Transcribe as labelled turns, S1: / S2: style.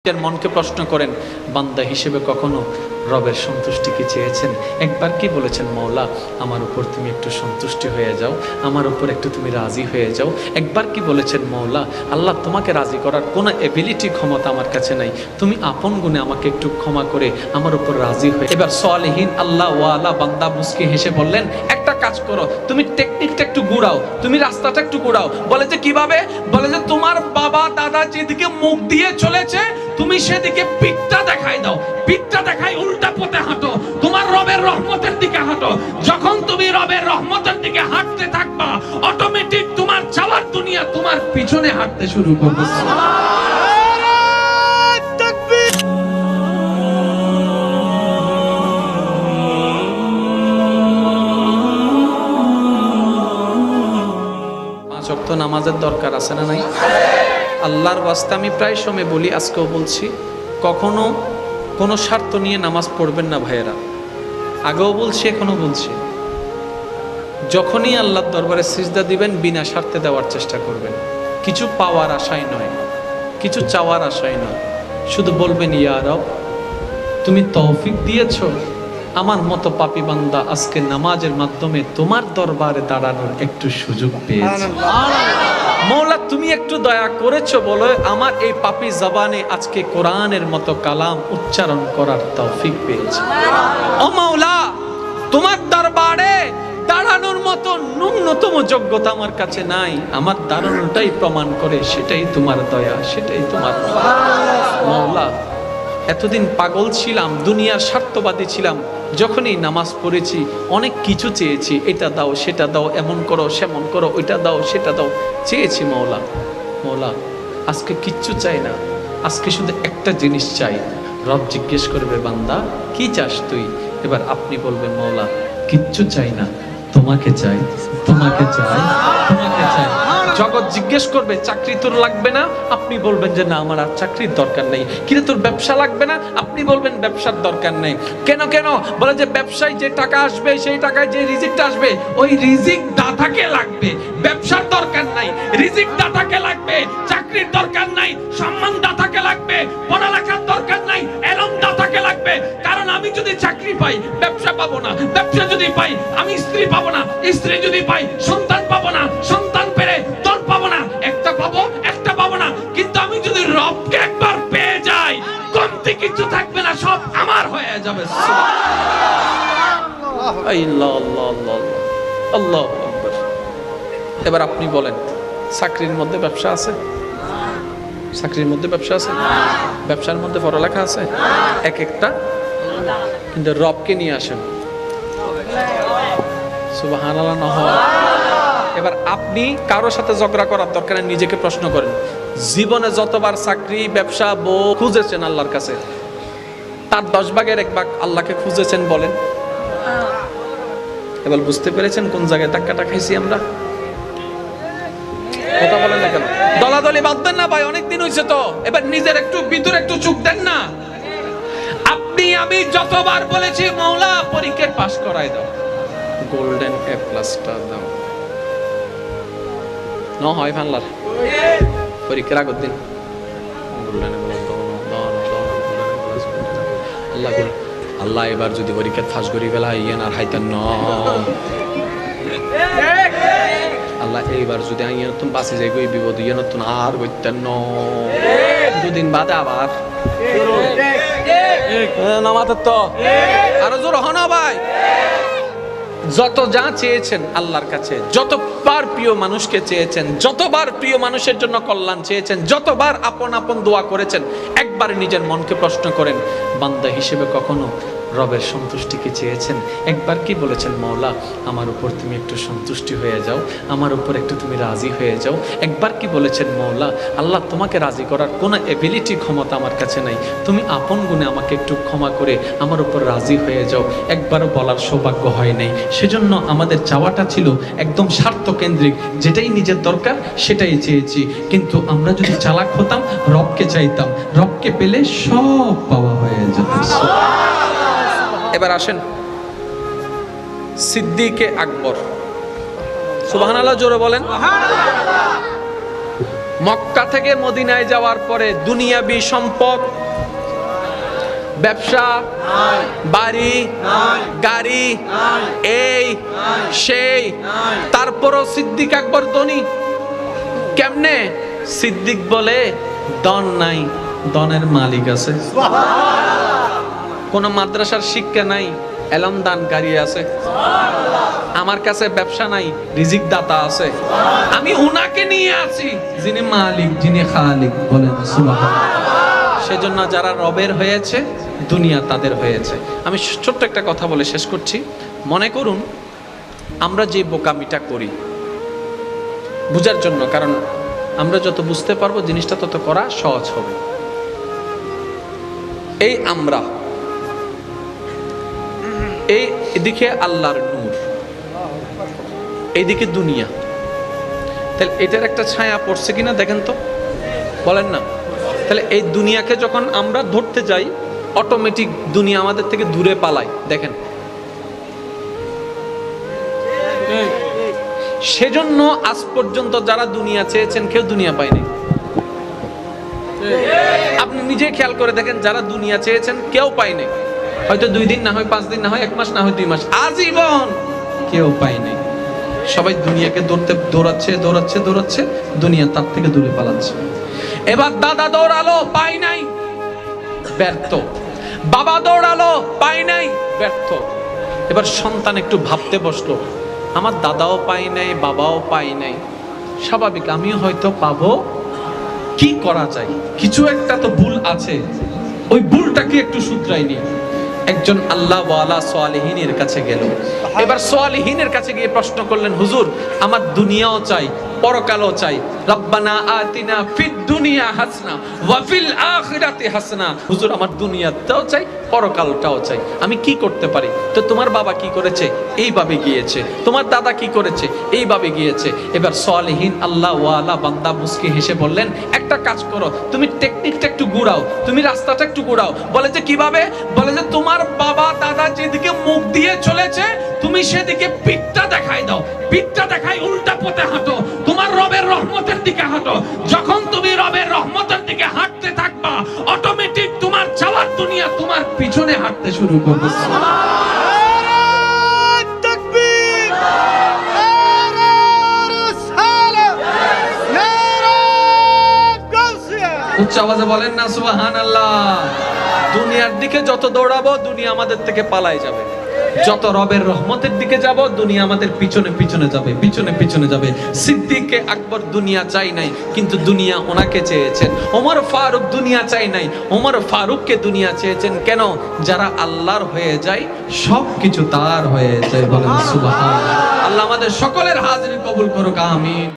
S1: মনকে প্রশ্ন করেন, বান্দা হিসেবে কখনো রবের সন্তুষ্টি কি চেয়েছেন? একবার কি বলেছেন, মওলা আমার উপর তুমি একটু সন্তুষ্টি হয়ে যাও, আমার উপর একটু তুমি রাজি হয়ে যাও? একবার কি বলেছেন, মওলা আল্লাহ তোমাকে রাজি করার কোনো এবিলিটি ক্ষমতা আমার কাছে নাই, তুমি আপন গুণে আমাকে একটু ক্ষমা করে আমার উপর রাজি হয়ে। এবার সালেহীন আল্লাহ ওয়ালা বান্দা মুস্কি হেসে বললেন, একটা কাজ করো, তুমি টেকনিকটা একটু গুড়াও, তুমি রাস্তাটা একটু গুড়াও। বলে যে কিভাবে? বলে যে তোমার বাবা দাদা যেদিকে মুখ দিয়ে চলেছে তুমি সেদিকে পিঠটা দেখাই দাও, পিঠটা দেখাই উল্টা পথে হাঁটো, তোমার রবের রহমতের দিকে হাঁটো। যখন তুমি রবের রহমতের দিকে হাঁটতে থাকবা, অটোমেটিক তোমার চাওয়ার দুনিয়া তোমার পিছনে হাঁটতে শুরু করবে। পাঁচ ওয়াক্ত নামাজের দরকার আছে না নাই? আল্লাহর ওয়াস্তে আমি প্রায় সময় বলি, আজকেও বলছি, কখনো কোনো স্বার্থ নিয়ে নামাজ পড়বেন না ভাইয়েরা। আগেও বলছি, এখনো বলছি, যখনই আল্লাহর দরবারে সিজদা দিবেন বিনা স্বার্থে দেওয়ার চেষ্টা করবেন। কিছু পাওয়ার আশায় নয়, কিছু চাওয়ার আশায় নয়, শুধু বলবেন ইয়া রব তুমি তৌফিক দিয়েছো, আমার মতো পাপী বান্দা আজকে নামাজের মাধ্যমে তোমার দরবারে দাঁড়ানোর একটু সুযোগ পেয়েছে। মওলা তুমি একটু দয়া করেছো বলে আমার এই পাপী জবানে আজকে কোরআনের মতো কালাম উচ্চারণ করার তৌফিক পেয়েছি। ও মওলা তোমার দরবারে দাঁড়ানোর মতো ন্যূনতম যোগ্যতা আমার কাছে নাই, আমার দাঁড়ানোটাই প্রমাণ করে সেটাই তোমার দয়া, সেটাই তোমার মওলা। এতদিন পাগল ছিলাম, দুনিয়ার স্বার্থবাদী ছিলাম, যখনই নামাজ পড়েছি অনেক কিছু চেয়েছি, এটা দাও সেটা দাও, এমন করো সেমন করো, ওইটা দাও সেটা দাও, চেয়েছি মওলা। মওলা আজকে কিচ্ছু চাই না, আজকে শুধু একটা জিনিস চাই। রব জিজ্ঞেস করবে, বান্দা কি চাস তুই? এবার আপনি বলবেন, মওলা কিচ্ছু চাই না, তোমাকে চাই, তোমাকে চাই, তোমাকে চাই। জগৎ জিজ্ঞেস করবে, চাকরি তোর লাগবে না? আপনি বলবেন যে না, আমার আর চাকরির দরকার নেই। কিন্তু তোর ব্যবসা লাগবে না? আপনি বলবেন ব্যবসার দরকার নেই। কেন কেন? বলে যে ব্যবসায় যে টাকা আসবে, সেই টাকায় যে রিজিকটা আসবে, ওই রিজিক দাতাকে লাগবে। ব্যবসার দরকার নাই, রিজিক দাতাকে লাগবে। চাকরির দরকার নাই, সম্মান দাতাকে লাগবে। পড়ালেখার দরকার নাই, এলম দাতাকে লাগবে। কারণ আমি যদি চাকরি পাই ব্যবসা পাবো না, ব্যবসা যদি পাই আমি স্ত্রী পাবো না, স্ত্রী যদি পাই সন্তান পাবো না, সন্তান পেলে ধন পাবো না। একটা পাবো, একটা পাবো না। কিন্তু আমি যদি রবকে একবার পেয়ে যাই, কমতি কিছু থাকবে না, সব আমার হয়ে যাবে। আল্লাহ আল্লাহ আল্লাহ আল্লাহু আকবার। এবার আপনি বলেন, চাকরির মধ্যে ব্যবসা আছে? চাকরির মধ্যে ব্যবসা আছে? ব্যবসার মধ্যে পড়ালেখা আছে? এক একটা। কিন্তু রবকে নিয়ে আসেন, সুবহানাল্লাহ না হয়। এবার আপনি কারোর সাথে ঝগড়া করার দরকার নেই, নিজেকে প্রশ্ন করেন, জীবনে যতবার চাকরি ব্যবসা বউ খুঁজেছেন আল্লাহর কাছে, তার 10 ভাগের 1 ভাগ আল্লাহকে খুঁজেছেন বলেন? এবার বুঝতে পেরেছেন কোন জায়গায় ধাক্কাটা খাইছি আমরা? কথা বলেন না কেন? দলাদলি বাদ দেন না ভাই, অনেকদিন হয়েছে তো। এবার নিজের একটু ভিতরে একটু চুপ দেন না। আপনি আমি যতবার বলেছি মওলা পরীক্ষায় পাস করাই দাও, গোল্ডেন এ প্লাসটা দাও, ন হয় ফানলার পরীক্ষার আগের দিন গোল্ডেন এ প্লাস দাও, আল্লাহ করে আল্লাহ এবার যদি পরীক্ষা ফাঁস করি ফেলা ইয়েন আর হাইতেন ন আল্লাহ, এইবার যদি আইয়ান তুমি বাঁচে যাই গই বিপদ ইয়ে নতুন আর বইতেন ন। দুদিন বাদে আবার নামাতে তো আরো জোর হন ভাই। যত যা চেয়েছেন আল্লাহর কাছে, যতবার প্রিয় মানুষকে চেয়েছেন, যতবার প্রিয় মানুষের জন্য কল্যাণ চেয়েছেন, যতবার আপন আপন দোয়া করেছেন, একবার নিজের মনকে প্রশ্ন করেন, বান্দা হিসেবে কখনো রবের সন্তুষ্টি কি চেয়েছেন? একবার কি বলেছেন, মওলা আমার উপর তুমি একটু সন্তুষ্টি হয়ে যাও, আমার উপর একটু তুমি রাজি হয়ে যাও? একবার কি বলেছেন, মওলা আল্লাহ তোমাকে রাজি করার কোনো এবিলিটি ক্ষমতা আমার কাছে নাই, তুমি আপন গুণে আমাকে একটু ক্ষমা করে আমার উপর রাজি হয়ে যাও? একবারও বলার সৌভাগ্য হয় নাই। সেজন্য আমাদের চাওয়াটা ছিল একদম স্বার্থকেন্দ্রিক, যেটাই নিজের দরকার সেটাই চেয়েছি। কিন্তু আমরা যদি চালাক হতাম, রবকে চাইতাম, রবকে পেলে সব পাওয়া হয়ে যেত। এবার আসেন সিদ্দিকে আকবর, সুবহানাল্লাহ জোরে বলেন। মক্কা থেকে মদিনায় যাওয়ার পরে দুনিয়াবি সম্পদ, ব্যবসা, বাড়ি, গাড়ি, এই সেই, তারপরও সিদ্দিক আকবর ধনী। কেমনে? সিদ্দিক বলে ধন নাই, ধনের মালিক আছে। কোন মাদ্রাসার শিক্ষা নাই, এলম দানকারী আছে। আমার কাছে ব্যবসা নাই, রিজিক দাতা আছে। আমি উনাকে নিয়ে আছি যিনি মালিক, যিনি খালিক। বলেন সুবহানাল্লাহ। সেজন্য যারা রবের হয়েছে, দুনিয়া তাদের হয়েছে। আমি ছোট্ট একটা কথা বলে শেষ করছি। মনে করুন আমরা যে বোকামিটা করি বুঝার জন্য, কারণ আমরা যত বুঝতে পারবো জিনিসটা তত করা সহজ হবে। এই আমরা এই এদিকে আল্লাহর নূর, এইদিকে দুনিয়া, তাহলে এটার একটা ছায়া পড়ছে কিনা দেখেন তো, বলেন না। তাহলে এই দুনিয়াকে যখন আমরা ধরতে যাই, অটোমেটিক দুনিয়া আমাদের থেকে দূরে পালায়। দেখেন, সেজন্য আজ পর্যন্ত যারা দুনিয়া চেয়েছেন কেউ দুনিয়া পায়নি। আপনি নিজে খেয়াল করে দেখেন, যারা দুনিয়া চেয়েছেন কেউ পায়নি। হয়তো 2 দিন, না হয় 5 দিন, না হয় 1 মাস, না হয় 2 মাস, আজীবন কেউ পায়নি। সবাই দুনিয়াকে দৌড়াচ্ছে, দুনিয়া তার থেকে দূরে পালাচ্ছে। এবার দাদা দৌড়ালো, পাই নাই, ব্যর্থ। বাবা দৌড়ালো, পাই নাই, ব্যর্থ। এবার সন্তান একটু ভাবতে বসলো, আমার দাদাও পাই নাই, বাবাও পাই নাই, স্বাভাবিক আমিও হয়তো পাবো। কি করা যায়? কিছু একটা তো ভুল আছে, ওই ভুলটাকে একটু শুধরাইনি। একজন আল্লাহ ওয়ালা সালেহিনের কাছে গেল। এবার সালেহিনের কাছে গিয়ে প্রশ্ন করলেন, হুজুর আমার দুনিয়াও চাই, পরকালও চাই। রব্বানা আতিনা ফিদ দুনিয়া হাসনা ওয়া ফিল আখিরাতি হাসনা। হুজুর আমার দুনিয়াটাও চাই, পরকালটাও চাই, আমি কি করতে পারি? তো তোমার বাবা কি করেছে? এইভাবে গিয়েছে। তোমার দাদা কি করেছে? এইভাবে গিয়েছে। এবার সালেহিন আল্লাহ ওয়ালা বান্দা মুস্কি হেসে বললেন, একটা কাজ করো, তুমি টেকনিকটা একটু ঘুরাও, তুমি রাস্তাটা একটু ঘুরাও। বলে যে কিভাবে? বলে যে তোমার বাবা দাদা যেদিকে মুখ দিয়ে চলেছে, তুমি সেদিকে পিঠটা দেখাই দাও, পিঠটা দেখাই উল্টা পথে হাঁটো, তোমার রবের রহমতের দিকে হাঁটো। যখন তুমি রবের রহমতের দিকে হাঁটতে থাকবা, অটোমেটিক তোমার যাওয়ার দুনিয়া তোমার পিছনে হাঁটতে শুরু করবে। উচ্চ আওয়াজে বলেন না সুবহানাল্লাহ। দুনিয়ার দিকে যত দৌড়াবো, দুনিয়া আমাদের থেকে পালায় যাবে। যত রবের রহমতের দিকে যাব, দুনিয়া আমাদের পিছনে পিছনে যাবে, পিছনে পিছনে যাবে। সিদ্দিক আকবর দুনিয়া চাই নাই, কিন্তু দুনিয়া ওনাকে চেয়েছেন। ওমর ফারুক দুনিয়া চাই নাই, ওমর ফারুককে দুনিয়া চেয়েছেন। কেন? যারা আল্লাহর হয়ে যায় সবকিছু তার হয়ে যায়। বলেন সুবহানাল্লাহ। আল্লাহ আমাদের সকলের হাজিরি কবুল করুক, আমিন।